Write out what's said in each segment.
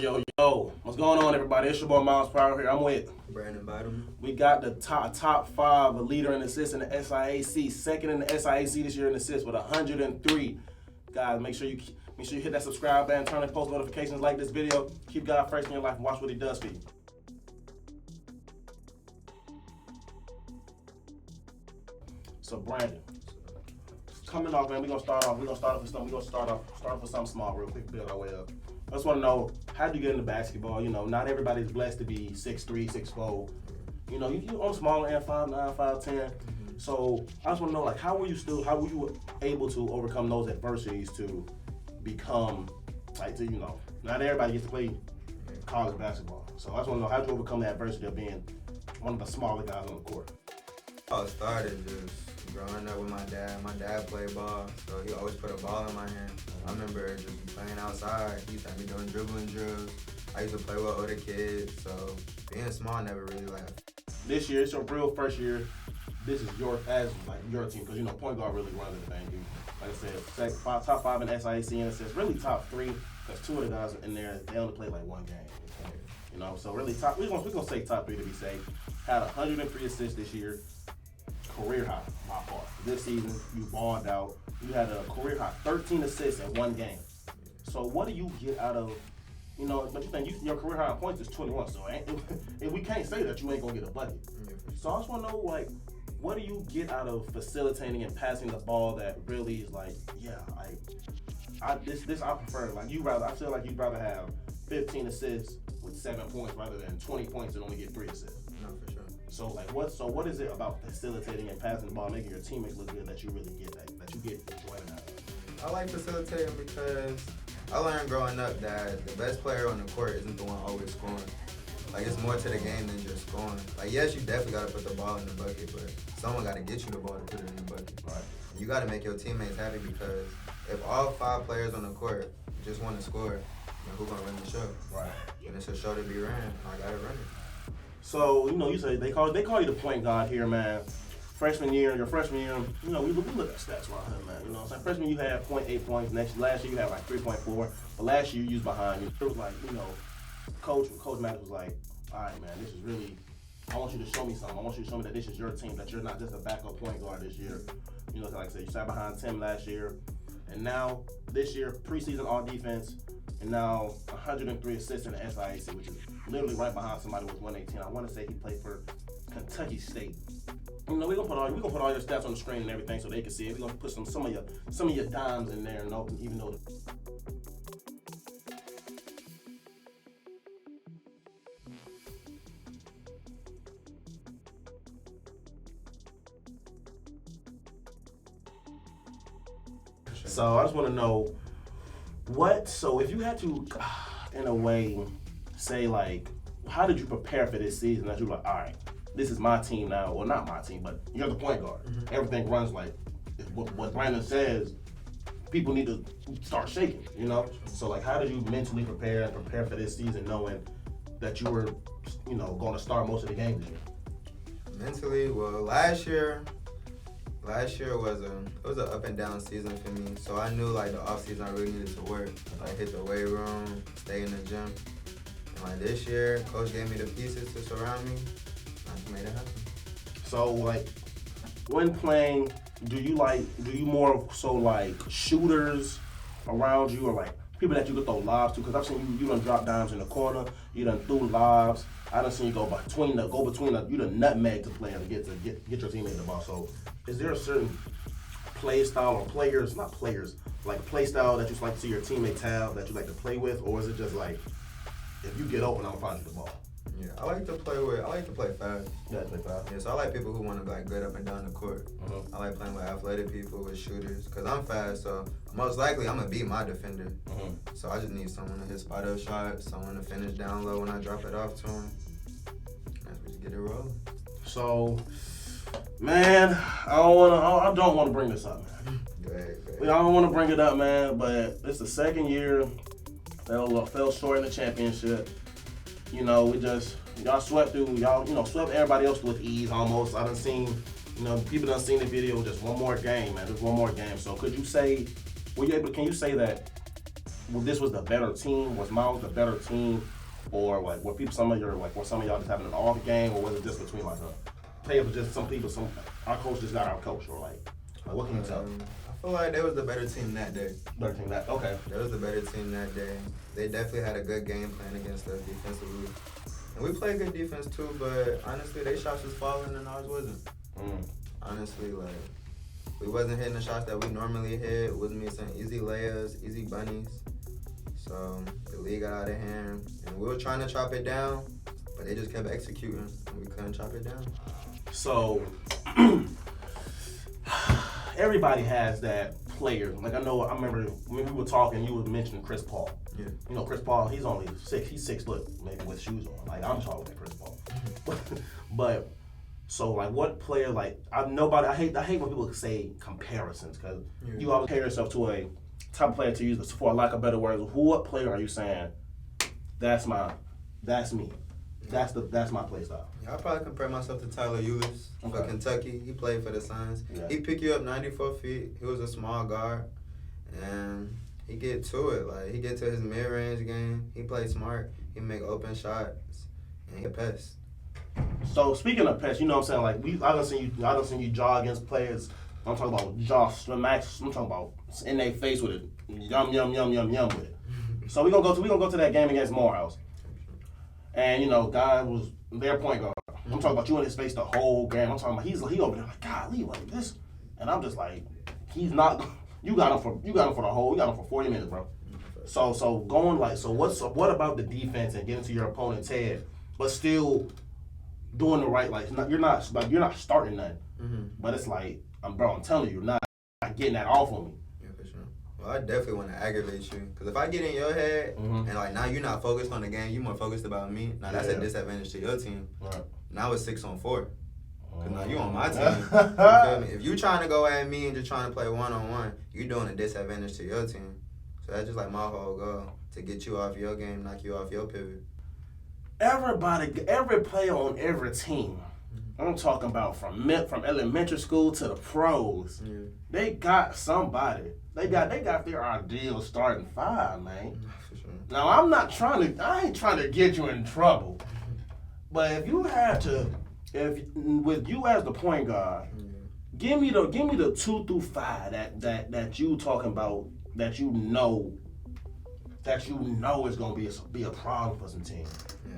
Yo, what's going on, everybody? It's your boy MylesPerHr here. I'm with Brandon Bieldman. We got the top five leader in assists in the SIAC, second in the SIAC this year in assists with 103. Guys, make sure you hit that subscribe button, turn on post notifications, like this video. Keep God first in your life and watch what He does for you. So Brandon, coming off, man, we're gonna start off with something small real quick, build our way up. I just want to know, how'd you get into basketball? You know, not everybody's blessed to be 6'3", 6'4". You know, you're on smaller end, 5'9", 5'10". So I just want to know, like, how were you able to overcome those adversities to become, not everybody gets to play college basketball. So I just want to know, how'd you overcome the adversity of being one of the smaller guys on the court? I started just growing up with my dad. My dad played ball, so he always put a ball in my hand. I remember just playing outside. He used to have me doing dribbling drills. I used to play with older kids, so being small never really left. This year, it's your real first year. This is your team, because point guard really runs everything, dude. Like I said, top five in SIAC and assists, really top three, because two of the guys in there, they only play like one game. So really we're gonna say top three to be safe. Had 103 assists this year. Career high by far. This season, you balled out. You had a career high 13 assists in one game. So what do you get out of, but you think your career high in points is 21, so we can't say that you ain't gonna get a bucket. So I just wanna know, what do you get out of facilitating and passing the ball that really is I prefer, I feel like you'd rather have 15 assists with 7 points rather than 20 points and only get 3 assists. No, for sure. So what is it about facilitating and passing the ball, making your teammates look good, that you really get that you get enjoyment out of? I like facilitating because I learned growing up that the best player on the court isn't the one always scoring. It's more to the game than just scoring. Yes, you definitely got to put the ball in the bucket, but someone got to get you the ball to put it in the bucket. Right. And you got to make your teammates happy, because if all 5 players on the court just want to score, then who's going to run the show? Right. And it's a show to be ran. I got to run it. So, you say they call you the point guard here, man. Your freshman year, we look at stats around here, man. You know what I'm saying? Freshman, you had 0.8 points. Last year, you had 3.4. But last year, you was behind you. It was Coach Matt was like, all right, man, this is really, I want you to show me something. I want you to show me that this is your team, that you're not just a backup point guard this year. Like I said, you sat behind Tim last year. And now, this year, preseason all defense. And now 103 assists in the SIAC, which is literally right behind somebody with 118. I want to say he played for Kentucky State. We're gonna put all your stats on the screen and everything so they can see it. We're gonna put some of your dimes in there, even though. So I just want to know so if you had to, in a way, say how did you prepare for this season? That you were like, all right, this is my team now, or not my team, but you're the point guard. Mm-hmm. Everything runs what Brandon says. People need to start shaking, So how did you mentally prepare for this season, knowing that you were, going to start most of the games this year? Mentally, well, last year was an up and down season for me. So I knew the off season I really needed to work. Hit the weight room, stay in the gym. And this year, coach gave me the pieces to surround me. I made it happen. So when playing, do you more so shooters around you, or people that you could throw lobs to? Because I've seen you done drop dimes in the corner, you done threw lobs. I done seen you go between you done nutmeg to player to get your teammate the ball. So is there a certain play style or play style that you like to see your teammates have that you like to play with, or is it just if you get open, I'm gonna find you the ball? Yeah, I like to play fast. Yeah, play fast. Yeah, so I like people who want to be good up and down the court. Uh-huh. I like playing with athletic people, with shooters, because I'm fast, so most likely I'm going to beat my defender. Uh-huh. So I just need someone to hit spot-up shots, someone to finish down low when I drop it off to him. And we just get it rolling. So, man, I don't want to bring this up, man. I don't want to bring it up, man, but it's the second year. Fell short in the championship. Y'all swept swept everybody else with ease almost. I done seen, people done seen the video, just one more game, man. Just one more game. So can you say that this was the better team? Was Myles the better team, or like were some of y'all just having an off game, or was it just between like a play of just some our coach just got our coach, or like what can you tell? I feel like they was the better team that day. Better team that okay. They was the better team that day. They definitely had a good game plan against us defensively. And we played good defense too, but honestly, they shots was falling and ours wasn't. Honestly, like, we wasn't hitting the shots that we normally hit. Wasn't missing easy layups, easy bunnies. So the league got out of hand, and we were trying to chop it down, but they just kept executing, and we couldn't chop it down. So everybody has that player. Like I remember when we were talking, you were mentioning Chris Paul. Yeah. You know, Chris Paul, he's only 6 foot, maybe with shoes on. Like I'm taller than Chris Paul. But so like what player I hate when people say comparisons because you always compare yourself to a top player to use for lack of better words. What player are you saying? That's me. That's my play style. Yeah, I'd probably compare myself to Tyler Eulis for Kentucky. He played for the Suns. Yeah. He pick you up 94 feet. He was a small guard, and he get to it. Like he get to his mid-range game. He play smart. He make open shots, and he a pest. So speaking of pests, you know what I'm saying? Like I done seen you jog against players. I'm talking about Josh Max. I'm talking about in their face with it, yum with it. So we gonna go to that game against Morehouse, and you know, guy was their point guard. I'm talking about you in his face the whole game. I'm talking about he over there like golly like this, and I'm just like he's not. You got him for the whole. You got him for 40 minutes, bro. So going what about the defense and getting to your opponent's head, but still doing the right you're not starting nothing, but it's like I'm telling you, you're not getting that off on me. Yeah, for sure. Well, I definitely want to aggravate you because if I get in your head and like now you're not focused on the game, you more focused about me. Now that's a disadvantage to your team. Right. Now it's 6-on-4. Cause now you on my team. You feel me? If you trying to go at me and just trying to play 1-on-1, you doing a disadvantage to your team. So that's just like my whole goal to get you off your game, knock you off your pivot. Every player on every team, I'm talking about from elementary school to the pros, they got somebody. They got their ideal starting five, man. For sure. Now I ain't trying to get you in trouble, but if you had to, with you as the point guard, give me the 2 through 5 that you talking about that you know is gonna be a problem for some team.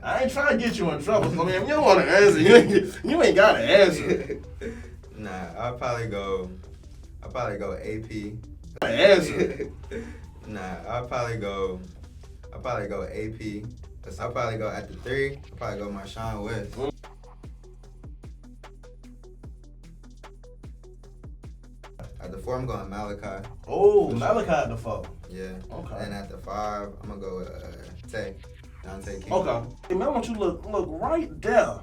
I ain't trying to get you in trouble. So, man, if you don't want to answer, you ain't got to answer. Nah, I'll probably go AP. Answer. Nah, I'll probably go AP. I'll probably go at the 3. I'll probably go Marshawn West. At the 4, I'm going Malachi. Oh, Malachi at the 4. Yeah. Okay. And at the 5, I'm gonna go with Dante King. Okay. Hey, man, I want you to look right there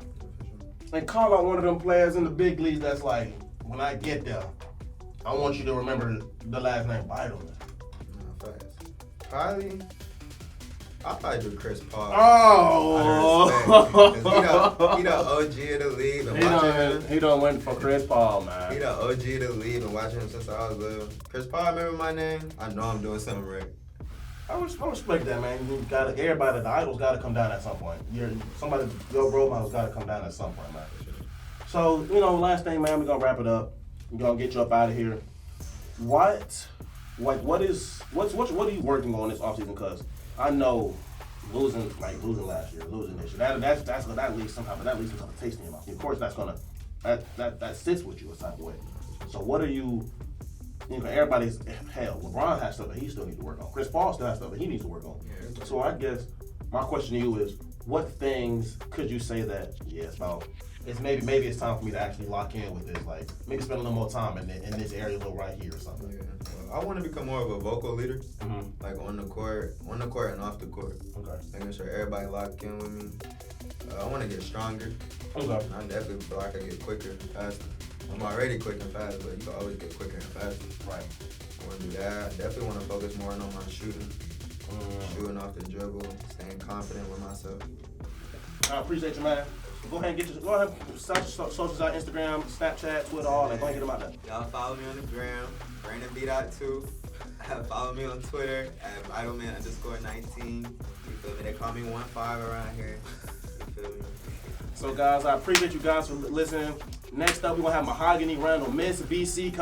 and call out one of them players in the big leagues that's like, when I get there, I want you to remember the last name Bieldman. No, fast. I'll probably do Chris Paul. Oh! He the OG of the league. And he done went for Chris Paul, man. He the OG of the league and watching him since I was little. Chris Paul, remember my name? I know I'm doing something right. I respect that, man. Everybody, the idols got to come down at some point. Your role models got to come down at some point, man. So, last thing, man, we're going to wrap it up. We're going to get you up out of here. What are you working on this offseason? Because I know losing last year, losing this year, that's gonna leave somehow, but that leaves some kind of taste in your mouth. Of course, that sits with you a type of way. So what are you? Everybody's hell. LeBron has stuff that he still needs to work on. Chris Paul still has stuff that he needs to work on. Yeah, so I guess my question to you is, what things could you say that it's maybe it's time for me to actually lock in with this, like maybe spend a little more time in this area, right here or something. Yeah. Well, I want to become more of a vocal leader, like on the court and off the court. Okay. Making sure everybody locked in with me. I want to get stronger. Okay. I definitely feel like I get quicker and faster. I'm already quick and fast, but you can always get quicker and faster. Right. I want to do that. I definitely want to focus more on my shooting. Shooting off the dribble, staying confident with myself. I appreciate you, man. Go ahead and socials out, Instagram, Snapchat, Twitter, all that. Go ahead and get them out there. Y'all follow me on the gram, Brandon B.2. Follow me on Twitter at Idleman_19. You feel me? They call me 1-5 around here. You feel me? So guys, I appreciate you guys for listening. Next up, we're gonna have Mahogany Randall, Miss BC.